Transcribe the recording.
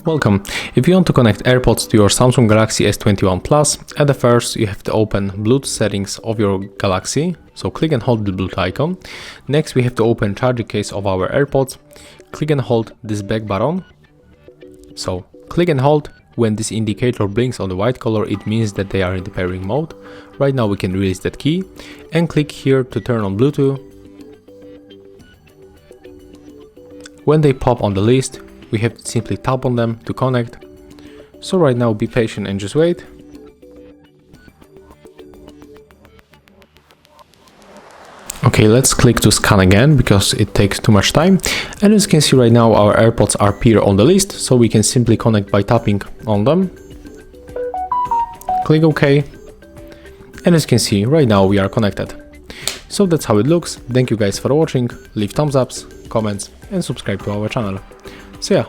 Welcome. If you want to connect AirPods to your Samsung Galaxy S21 Plus, at the first you have to open Bluetooth settings of your Galaxy, so click and hold the Bluetooth icon. Next we have to open charging case of our AirPods, click and hold this back button. So click and hold. When this indicator blinks on the white color, it means that they are in the pairing mode. Right now we can release that key and click here to turn on Bluetooth. When they pop on the list, we have to simply tap on them to connect. So right now be patient and just wait. Okay, let's click to scan again because it takes too much time. And as you can see right now our AirPods are appear on the list, so we can simply connect by tapping on them. Click OK. And as you can see right now we are connected. So that's how it looks. Thank you guys for watching. Leave thumbs ups, comments and subscribe to our channel. So yeah,